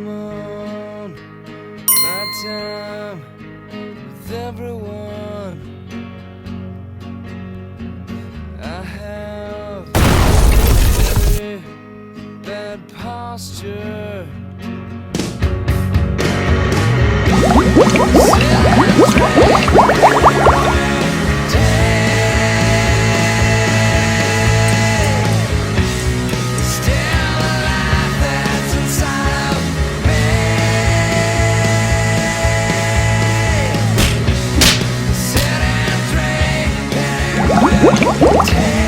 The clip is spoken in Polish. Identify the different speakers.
Speaker 1: I'm on my time with everyone. I have very bad posture. Take